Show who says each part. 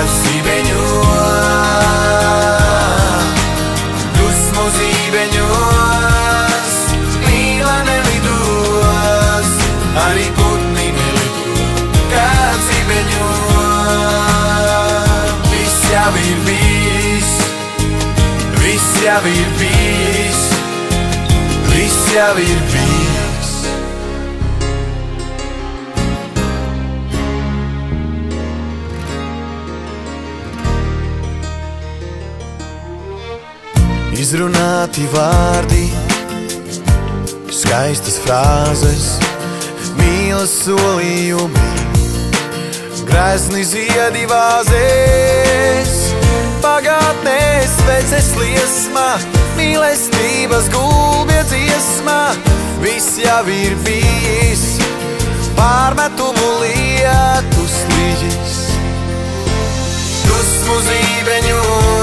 Speaker 1: kāds zibeņo, dusmu zibeņos, mīla nelidos, arī putni nelido, kāds zibeņo. Viss jau ir bijis, viss jau ir bijis, viss jau ir bijis. Izrunāti vārdi, skaistas frāzes, mīlas solījumi, grezni ziedi vāzēs, pagātnēs sveces liesma, mīlestības gulbja dziesma. Viss jau ir bijis, pārmetumu lietus līģis, dusmu zībeņos,